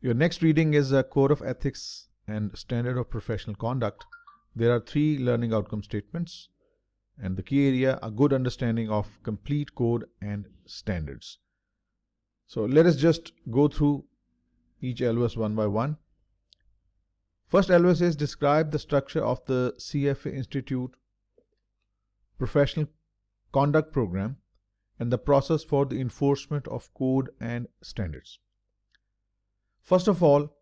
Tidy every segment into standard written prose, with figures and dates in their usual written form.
Your next reading is a Code of Ethics and Standard of Professional Conduct. There are 3 learning outcome statements, and the key area, a good understanding of complete code and standards. So let us just go through each LOS one by one. First LOS is describe the structure of the CFA Institute Professional Conduct Program and the process for the enforcement of code and standards. First of all,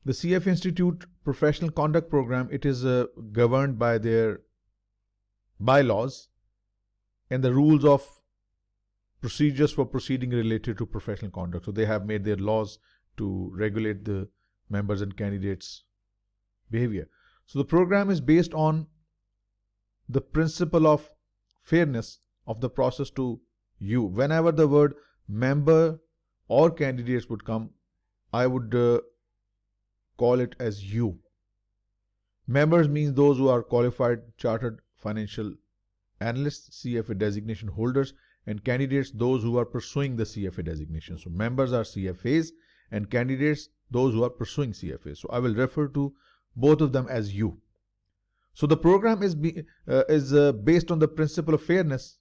the CFA Institute Professional Conduct Program, it is governed by their bylaws and the rules of procedures for proceeding related to professional conduct. So they have made their laws to regulate the members and candidates' behavior. So the program is based on the principle of fairness of the process to you. Whenever the word member or candidates would come, I would call it as you. Members means those who are qualified chartered financial analysts, CFA designation holders, and candidates those who are pursuing the CFA designation. So members are CFAs and candidates those who are pursuing CFAs. So I will refer to both of them as you. So the program is based on the principle of fairness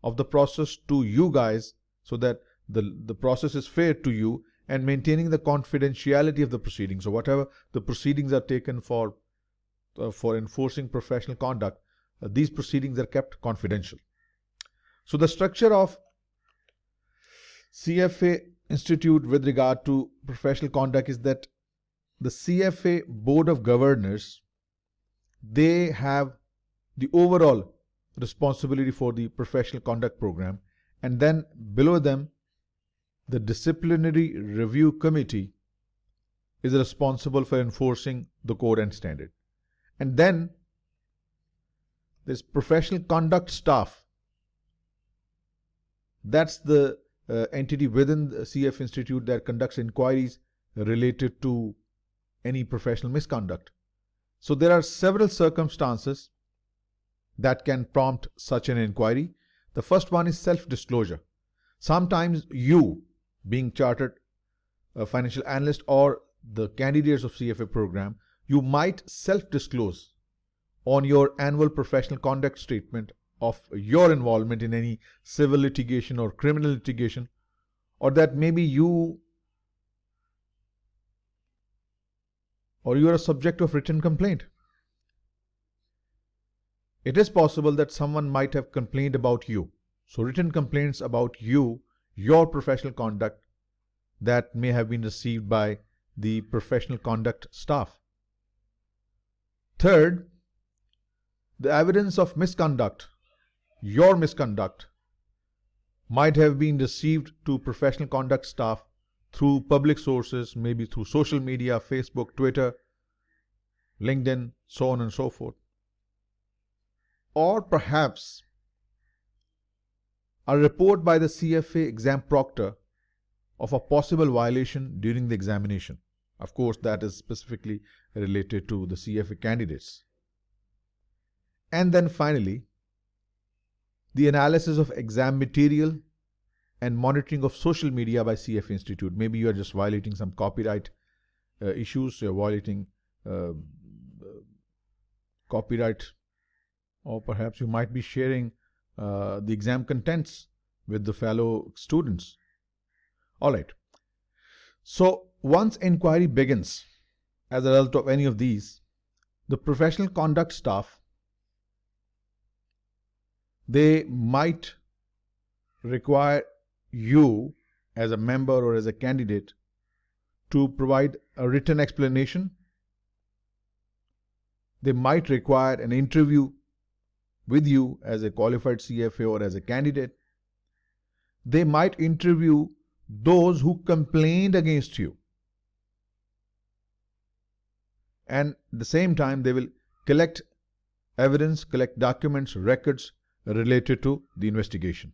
of the process to you guys, so that the process is fair to you, and maintaining the confidentiality of the proceedings. So whatever the proceedings are taken for enforcing professional conduct, these proceedings are kept confidential. So the structure of CFA Institute with regard to professional conduct is that the CFA Board of Governors, they have the overall responsibility for the professional conduct program, and then below them the disciplinary review committee is responsible for enforcing the code and standard. And then this professional conduct staff, that's the entity within the CF Institute that conducts inquiries related to any professional misconduct. So there are several circumstances that can prompt such an inquiry. The first one is self-disclosure. Sometimes you, being chartered financial analyst or the candidates of CFA program, you might self-disclose on your annual professional conduct statement of your involvement in any civil litigation or criminal litigation, or that maybe you are a subject of written complaint. It is possible that someone might have complained about you. So written complaints about you, your professional conduct, that may have been received by the professional conduct staff. Third, the evidence of misconduct, your misconduct, might have been received to professional conduct staff through public sources, maybe through social media, Facebook, Twitter, LinkedIn, so on and so forth. Or perhaps a report by the CFA exam proctor of a possible violation during the examination. Of course, that is specifically related to the CFA candidates. And then finally, the analysis of exam material and monitoring of social media by CFA Institute. Maybe you are just violating some copyright issues, you're violating copyright, or perhaps you might be sharing the exam contents with the fellow students. All right. So once inquiry begins as a result of any of these, the professional conduct staff, they might require you as a member or as a candidate to provide a written explanation. They might require an interview with you as a qualified CFA or as a candidate. They might interview those who complained against you. And at the same time, they will collect evidence, collect documents, records related to the investigation.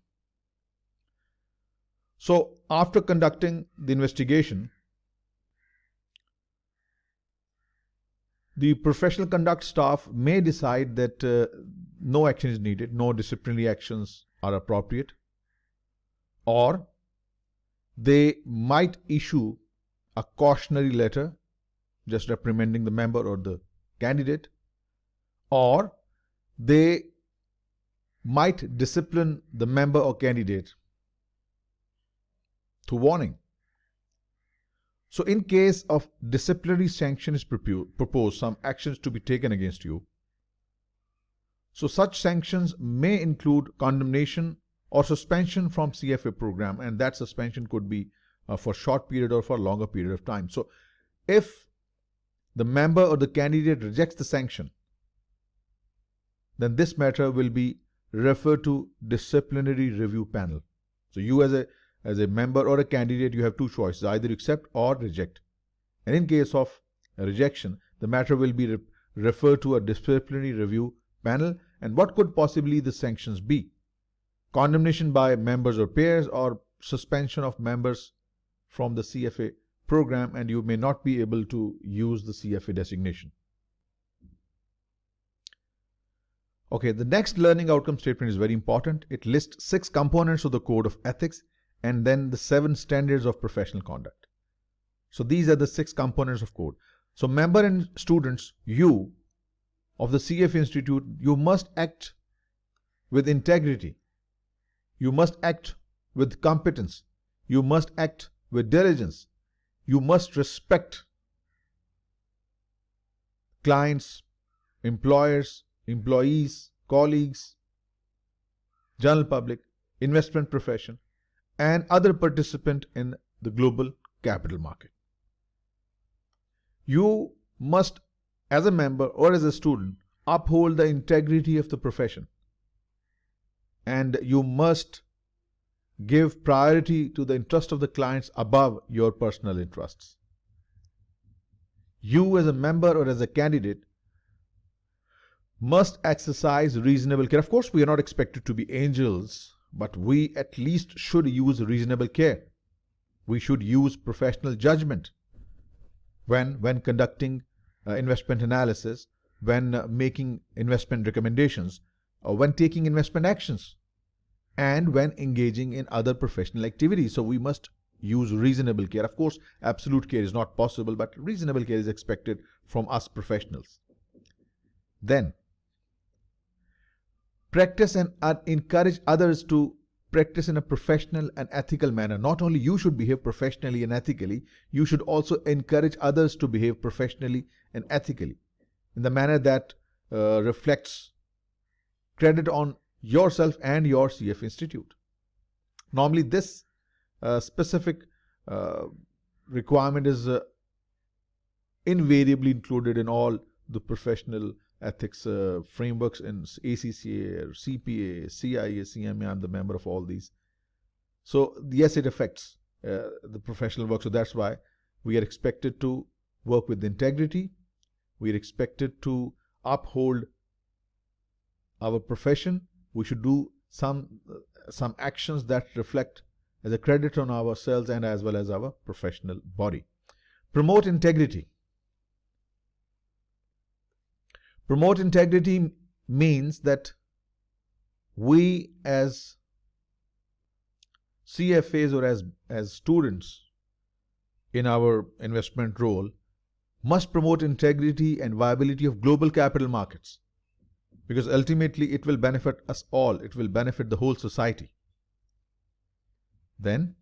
So after conducting the investigation, the professional conduct staff may decide that no action is needed, no disciplinary actions are appropriate, or they might issue a cautionary letter just reprimanding the member or the candidate, or they might discipline the member or candidate to warning. So in case of disciplinary sanction is proposed, some actions to be taken against you. So such sanctions may include condemnation or suspension from CFA program, and that suspension could be for short period or for a longer period of time. So if the member or the candidate rejects the sanction, then this matter will be referred to disciplinary review panel. So you as a member or a candidate, you have two choices, either accept or reject. And in case of a rejection, the matter will be referred to a disciplinary review panel. And what could possibly the sanctions be? Condemnation by members or peers, or suspension of members from the CFA program, and you may not be able to use the CFA designation. Okay, the next learning outcome statement is very important. It lists 6 components of the code of ethics and then the 7 standards of professional conduct. So these are the 6 components of code. So member and students, you of the CFA Institute, you must act with integrity. You must act with competence. You must act with diligence. You must respect clients, employers, employees, colleagues, general public, investment profession, and other participant in the global capital market. You must, as a member or as a student, uphold the integrity of the profession, and you must give priority to the interest of the clients above your personal interests. You as a member or as a candidate must exercise reasonable care. Of course, we are not expected to be angels, but we at least should use reasonable care. We should use professional judgment when conducting investment analysis, when making investment recommendations, or when taking investment actions, and when engaging in other professional activities. So we must use reasonable care. Of course, absolute care is not possible, but reasonable care is expected from us professionals. Then, practice and encourage others to practice in a professional and ethical manner. Not only you should behave professionally and ethically, you should also encourage others to behave professionally and ethically in the manner that reflects credit on yourself and your CF Institute. Normally, this specific requirement is invariably included in all the professional ethics frameworks in ACCA, or CPA, CIA, CMA. I'm the member of all these. So yes, it affects the professional work. So that's why we are expected to work with integrity. We are expected to uphold our profession. We should do some actions that reflect as a credit on ourselves and as well as our professional body. Promote integrity. Promote integrity means that we as CFAs or as students in our investment role must promote integrity and viability of global capital markets, because ultimately it will benefit us all. It will benefit the whole society. Then,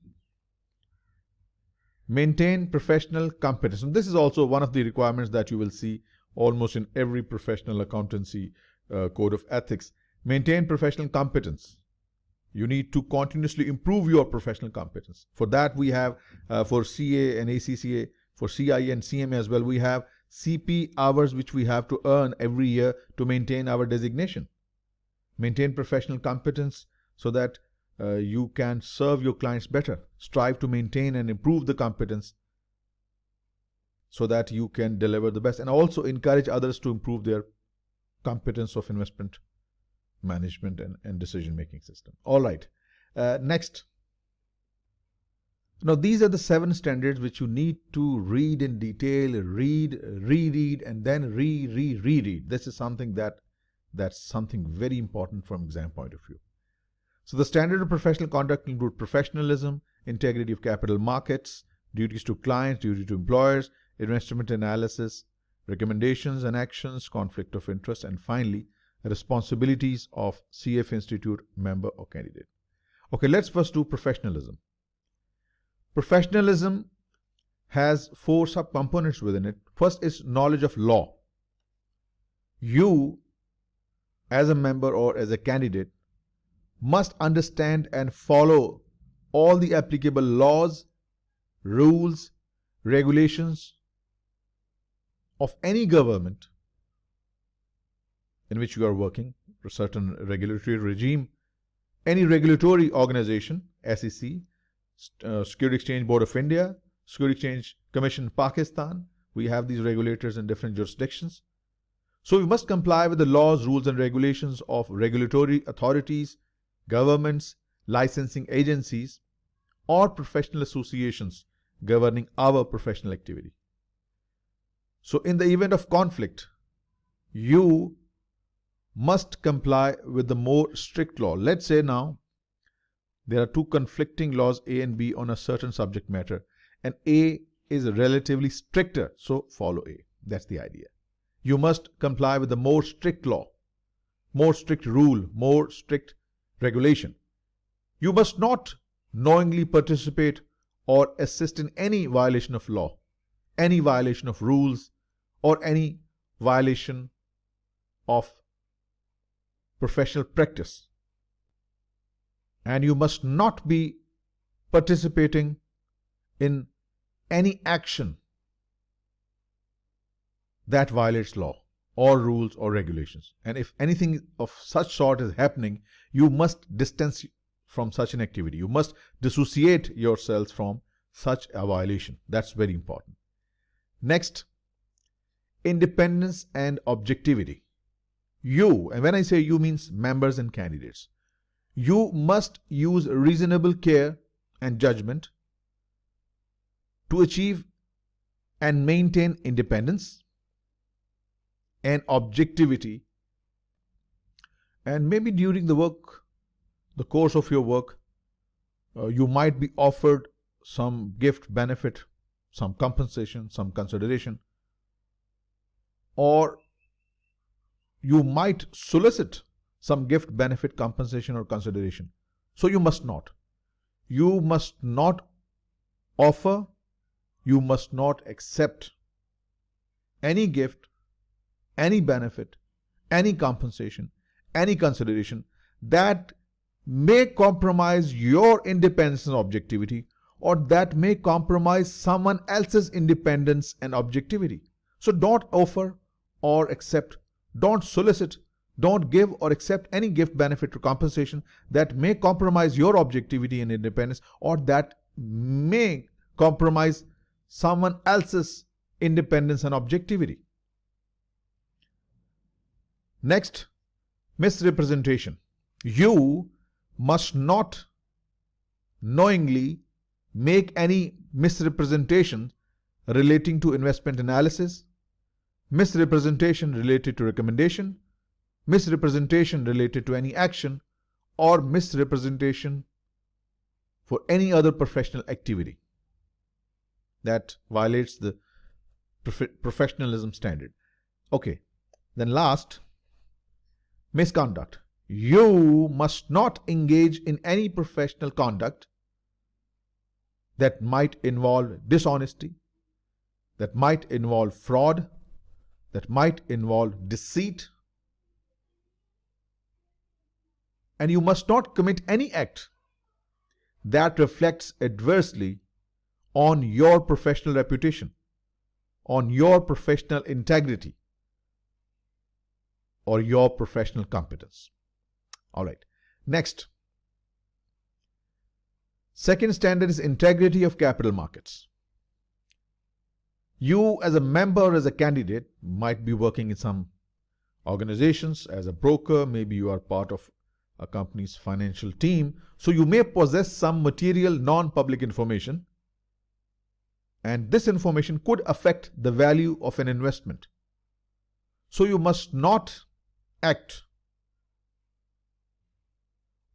maintain professional competence. And this is also one of the requirements that you will see almost in every professional accountancy code of ethics. Maintain professional competence. You need to continuously improve your professional competence. For that, we have for CA and ACCA, for CIA and CMA as well, we have CP hours which we have to earn every year to maintain our designation. Maintain professional competence so that you can serve your clients better. Strive to maintain and improve the competence so that you can deliver the best, and also encourage others to improve their competence of investment management and decision-making system. All right. Next. Now, these are the 7 standards which you need to read in detail, read, reread, and then reread. This is something that's something very important from exam point of view. So the standard of professional conduct include professionalism, integrity of capital markets, duties to clients, duty to employers, investment analysis, recommendations and actions, conflict of interest, and finally, responsibilities of CF Institute member or candidate. Okay, let's first do professionalism. Professionalism has 4 subcomponents within it. First is knowledge of law. You, as a member or as a candidate, must understand and follow all the applicable laws, rules, regulations of any government in which you are working, a certain regulatory regime, any regulatory organization, SEC, Security Exchange Board of India, Security Exchange Commission Pakistan. We have these regulators in different jurisdictions. So we must comply with the laws, rules, and regulations of regulatory authorities, governments, licensing agencies, or professional associations governing our professional activity. So in the event of conflict, you must comply with the more strict law. Let's say now there are 2 conflicting laws, A and B, on a certain subject matter, and A is relatively stricter, so follow A. That's the idea. You must comply with the more strict law, more strict rule, more strict regulation. You must not knowingly participate or assist in any violation of law, any violation of rules, or any violation of professional practice. And you must not be participating in any action that violates law or rules or regulations. And if anything of such sort is happening, you must distance from such an activity. You must dissociate yourselves from such a violation. That's very important. Next, independence and objectivity. You, and when I say you, means members and candidates, you must use reasonable care and judgment to achieve and maintain independence and objectivity. And maybe during the course of your work, you might be offered some gift, benefit, some compensation, some consideration, or you might solicit some gift, benefit, compensation, or consideration. So you must not. You must not offer, you must not accept any gift, any benefit, any compensation, any consideration that may compromise your independence and objectivity, or that may compromise someone else's independence and objectivity. So don't offer or accept, don't solicit, don't give or accept any gift, benefit, or compensation that may compromise your objectivity and independence, or that may compromise someone else's independence and objectivity. Next, misrepresentation. You must not knowingly make any misrepresentation relating to investment analysis, misrepresentation related to recommendation, misrepresentation related to any action, or misrepresentation for any other professional activity that violates the professionalism standard. Okay, then last, misconduct. You must not engage in any professional conduct that might involve dishonesty, that might involve fraud, that might involve deceit, and you must not commit any act that reflects adversely on your professional reputation, on your professional integrity, or your professional competence. All right. Next, second standard is integrity of capital markets. You as a member or as a candidate might be working in some organizations as a broker. Maybe you are part of a company's financial team. So you may possess some material non-public information, and this information could affect the value of an investment. So you must not act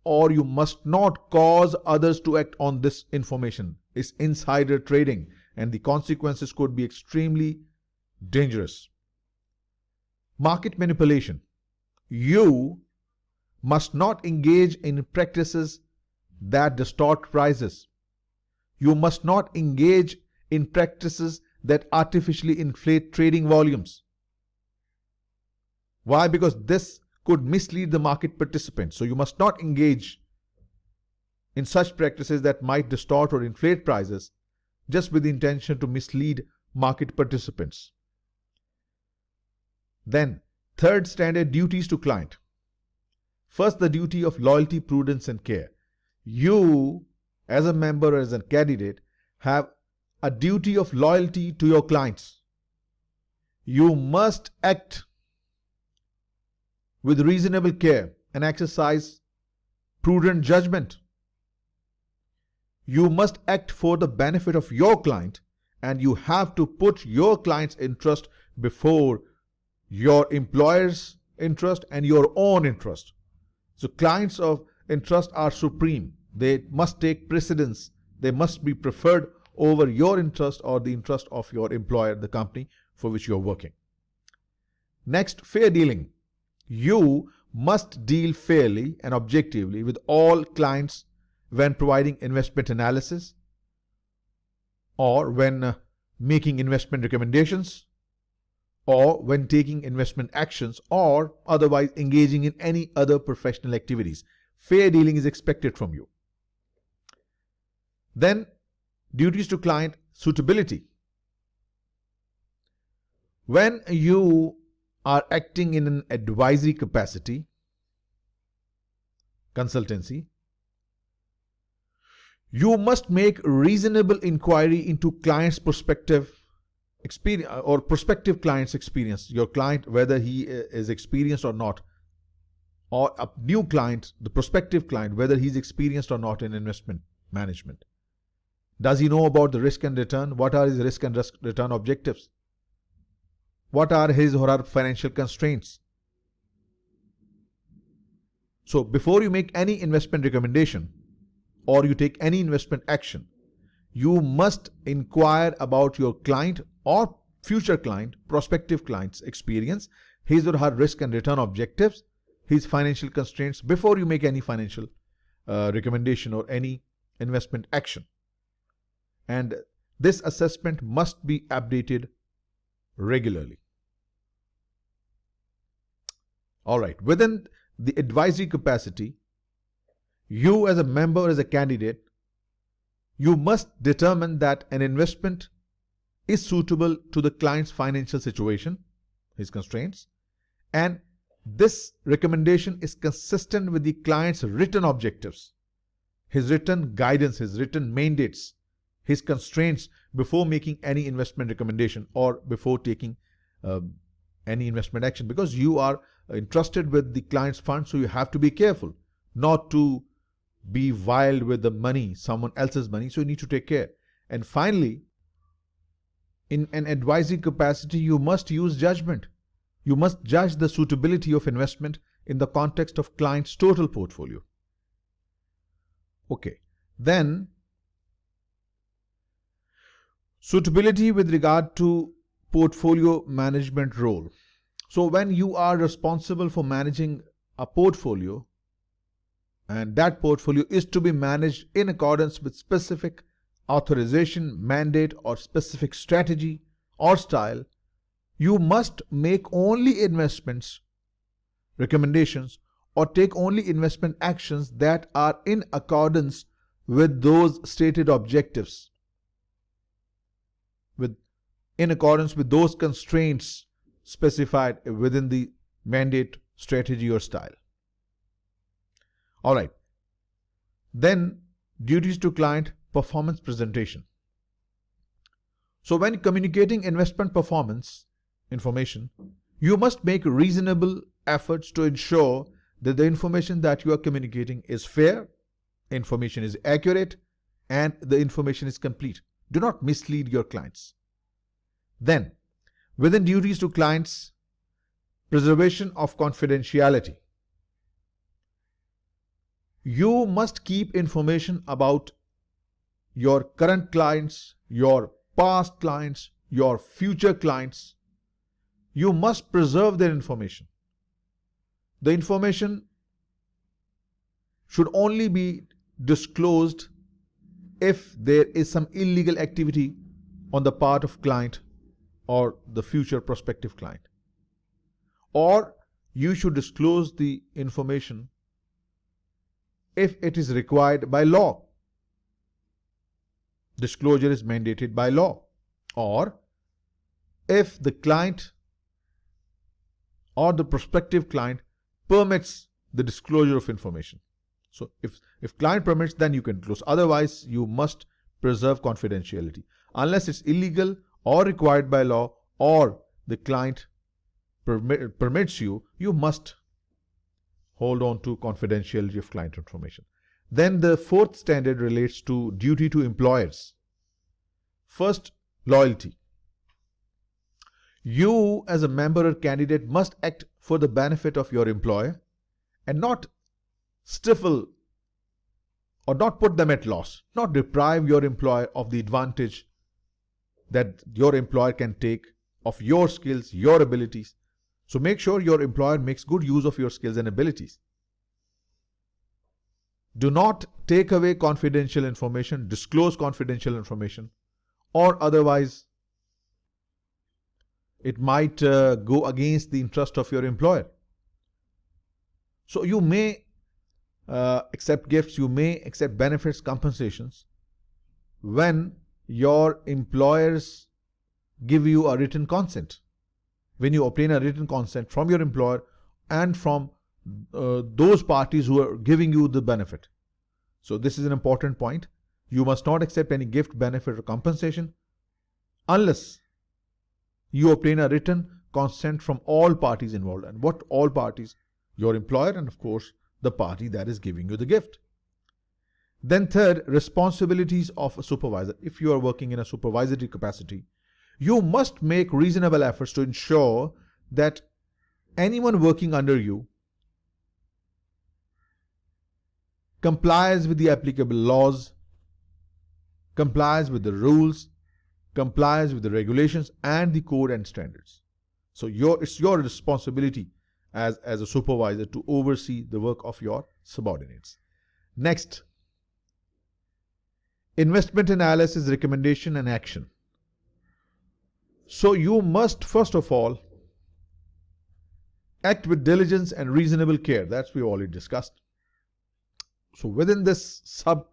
or you must not cause others to act on this information. It's insider trading, and the consequences could be extremely dangerous. Market manipulation. You must not engage in practices that distort prices. You must not engage in practices that artificially inflate trading volumes. Why? Because this could mislead the market participants. So you must not engage in such practices that might distort or inflate prices just with the intention to mislead market participants. Then, third standard, duties to client. First, the duty of loyalty, prudence, and care. You, as a member or as a candidate, have a duty of loyalty to your clients. You must act with reasonable care and exercise prudent judgment. You must act for the benefit of your client, and you have to put your client's interest before your employer's interest and your own interest. So clients of interest are supreme. They must take precedence. They must be preferred over your interest or the interest of your employer, the company for which you are working. Next, fair dealing. You must deal fairly and objectively with all clients when providing investment analysis or when making investment recommendations or when taking investment actions or otherwise engaging in any other professional activities. Fair dealing is expected from you. Then, duties to client, suitability. When you are acting in an advisory capacity, consultancy, you must make reasonable inquiry into client's prospective experience or prospective client's experience. Your client, whether he is experienced or not, or a new client, the prospective client, whether he's experienced or not in investment management. Does he know about the risk and return? What are his risk and return objectives? What are his or her financial constraints? So before you make any investment recommendation or you take any investment action, you must inquire about your client or future client, prospective client's experience, his or her risk and return objectives, his financial constraints before you make any financial recommendation or any investment action. And this assessment must be updated regularly. All right, within the advisory capacity, you as a member or as a candidate, you must determine that an investment is suitable to the client's financial situation, his constraints, and this recommendation is consistent with the client's written objectives, his written guidance, his written mandates, his constraints before making any investment recommendation or before taking any investment action, because you are entrusted with the client's funds, so you have to be careful not to be wild with the money, someone else's money, so you need to take care. And finally, in an advisory capacity, you must use judgment. You must judge the suitability of investment in the context of client's total portfolio. Okay, then suitability with regard to portfolio management role. So when you are responsible for managing a portfolio, and that portfolio is to be managed in accordance with specific authorization, mandate, or specific strategy or style, you must make only investments recommendations or take only investment actions that are in accordance with those stated objectives, in accordance with those constraints specified within the mandate, strategy, or style. All right. Then, duties to client, performance presentation. So when communicating investment performance information, you must make reasonable efforts to ensure that the information that you are communicating is fair, information is accurate, and the information is complete. Do not mislead your clients. Then, within duties to clients, preservation of confidentiality. You must keep information about your current clients, your past clients, your future clients. You must preserve their information. The information should only be disclosed if there is some illegal activity on the part of client or the future prospective client. Or you should disclose the information if it is required by law. Disclosure is mandated by law. Or if the client or the prospective client permits the disclosure of information. So if client permits, then you can disclose. Otherwise, you must preserve confidentiality. Unless it's illegal or required by law, or the client permits you, you must hold on to confidentiality of client information. Then the fourth standard relates to duty to employers. First, loyalty. You as a member or candidate must act for the benefit of your employer and not stifle or not put them at loss, not deprive your employer of the advantage that your employer can take of your skills, your abilities. So make sure your employer makes good use of your skills and abilities. Do not take away confidential information, disclose confidential information, or otherwise it might go against the interest of your employer. So you may accept gifts, you may accept benefits, compensations when your employers give you a written consent. When you obtain a written consent from your employer and from those parties who are giving you the benefit. So this is an important point. You must not accept any gift, benefit or compensation unless you obtain a written consent from all parties involved. And what all parties? Your employer and of course the party that is giving you the gift. Then third, responsibilities of a supervisor. If you are working in a supervisory capacity, you must make reasonable efforts to ensure that anyone working under you complies with the applicable laws, complies with the rules, complies with the regulations and the code and standards. So it's your responsibility as a supervisor to oversee the work of your subordinates. Next, investment analysis, recommendation and action. So you must first of all act with diligence and reasonable care. That's we already discussed. So within this sub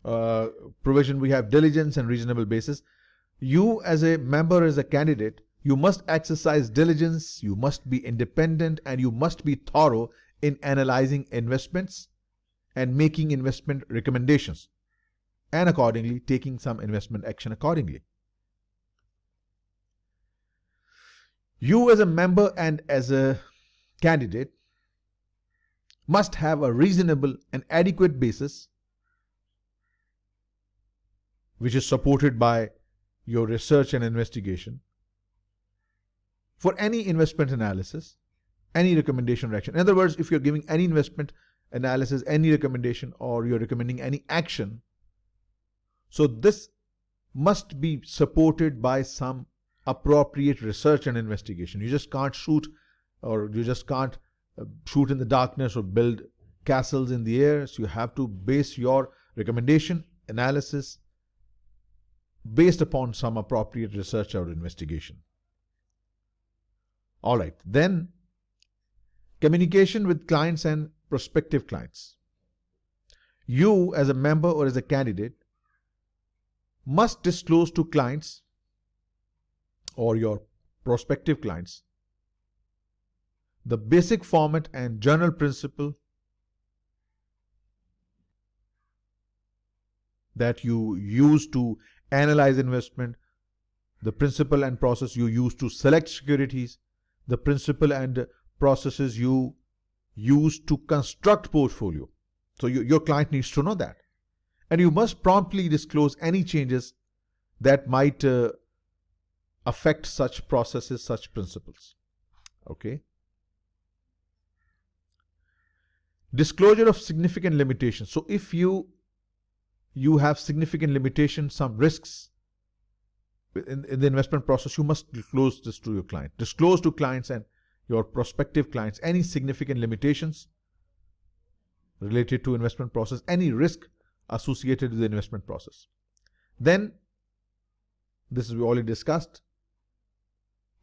provision we have diligence and reasonable basis. You as a member, as a candidate, you must exercise diligence, you must be independent and you must be thorough in analyzing investments and making investment recommendations and accordingly taking some investment action accordingly. You as a member and as a candidate must have a reasonable and adequate basis which is supported by your research and investigation for any investment analysis, any recommendation or action. In other words, if you're giving any investment analysis, any recommendation, or you're recommending any action, so this must be supported by some appropriate research and investigation. You just can't shoot or you just can't shoot in the darkness or build castles in the air. So you have to base your recommendation, analysis based upon some appropriate research or investigation. All right, then communication with clients and prospective clients. You as a member or as a candidate must disclose to clients or your prospective clients the basic format and general principle that you use to analyze investment, the principle and process you use to select securities, the principle and processes you use to construct portfolio. So your client needs to know that. And you must promptly disclose any changes that might affect such processes, such principles. Okay. Disclosure of significant limitations. So if you have significant limitations, some risks in the investment process, you must disclose this to your client. Disclose to clients and your prospective clients any significant limitations related to investment process, any risk associated with the investment process. Then, this is we already discussed,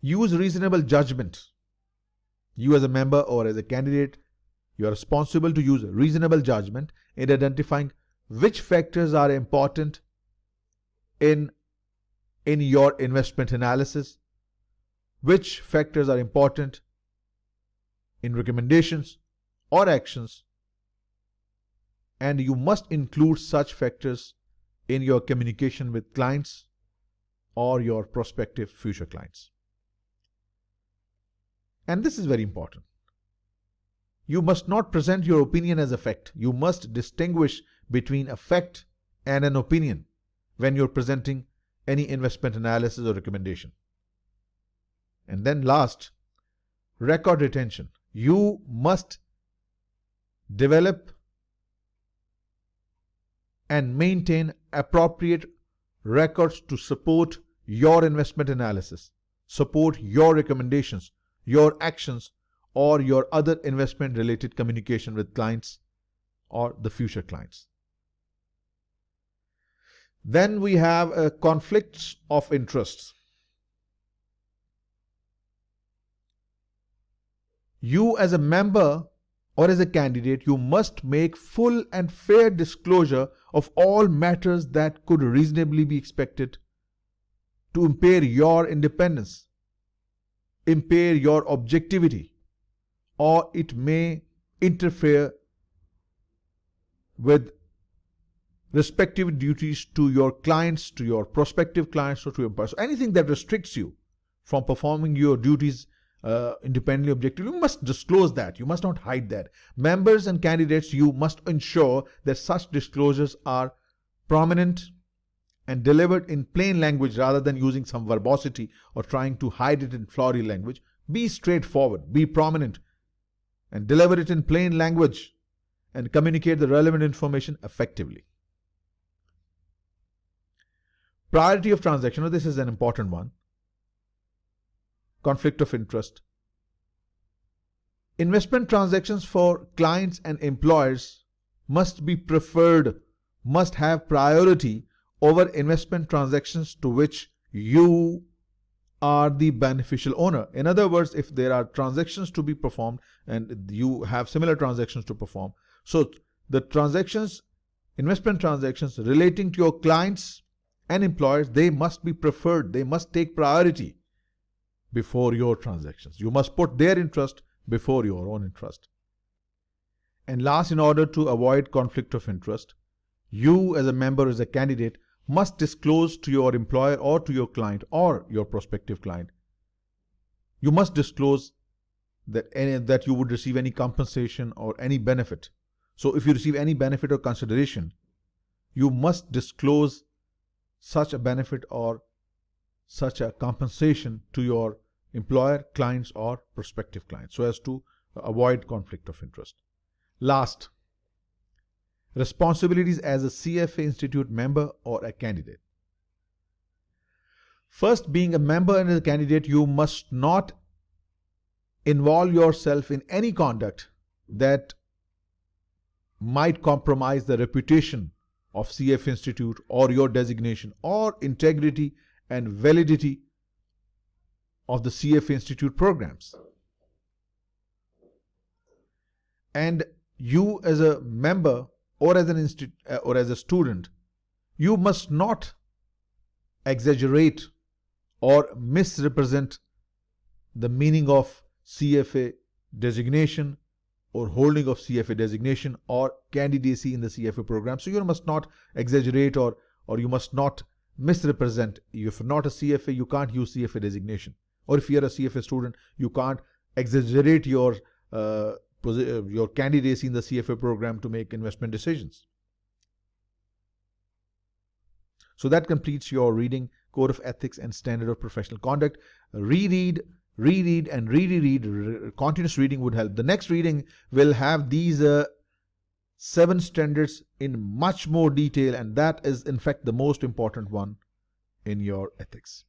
use reasonable judgment. You as a member or as a candidate, you are responsible to use reasonable judgment in identifying which factors are important in your investment analysis, which factors are important in recommendations or actions, and you must include such factors in your communication with clients or your prospective future clients. And this is very important. You must not present your opinion as a fact. You must distinguish between a fact and an opinion when you're presenting any investment analysis or recommendation. And then last, record retention. You must develop and maintain appropriate records to support your investment analysis, support your recommendations, your actions, or your other investment related communication with clients or the future clients. Then we have conflicts of interests. You as a member or as a candidate, you must make full and fair disclosure of all matters that could reasonably be expected to impair your independence, impair your objectivity, or it may interfere with respective duties to your clients, to your prospective clients, or to your employers. So anything that restricts you from performing your duties independently, objectively, you must disclose that. You must not hide that. Members and candidates, you must ensure that such disclosures are prominent and delivered in plain language rather than using some verbosity or trying to hide it in flowery language. Be straightforward, be prominent, and deliver it in plain language and communicate the relevant information effectively. Priority of transaction. Now, this is an important one. Conflict of interest. Investment transactions for clients and employers must be preferred, must have priority over investment transactions to which you are the beneficial owner. In other words, if there are transactions to be performed and you have similar transactions to perform, so the transactions, investment transactions relating to your clients and employers, they must be preferred, they must take priority before your transactions. You must put their interest before your own interest. And last, in order to avoid conflict of interest, you as a member, as a candidate, must disclose to your employer or to your client or your prospective client, you must disclose that you would receive any compensation or any benefit. So if you receive any benefit or consideration, you must disclose such a benefit or such a compensation to your employer, clients, or prospective clients, so as to avoid conflict of interest. Last, responsibilities as a CFA Institute member or a candidate. First, being a member and a candidate, you must not involve yourself in any conduct that might compromise the reputation of CFA Institute or your designation or integrity and validity of the CFA Institute programs. And you as a member or as an or as a student, you must not exaggerate or misrepresent the meaning of CFA designation or holding of CFA designation or candidacy in the CFA program. So you must not exaggerate or you must not misrepresent. If you're not a CFA, you can't use CFA designation. Or if you're a CFA student, you can't exaggerate your candidacy in the CFA program to make investment decisions. So that completes your reading Code of Ethics and Standard of Professional Conduct. Reread reread and reread. Continuous reading would help. The next reading will have these 7 standards in much more detail, and that is in fact the most important one in your ethics.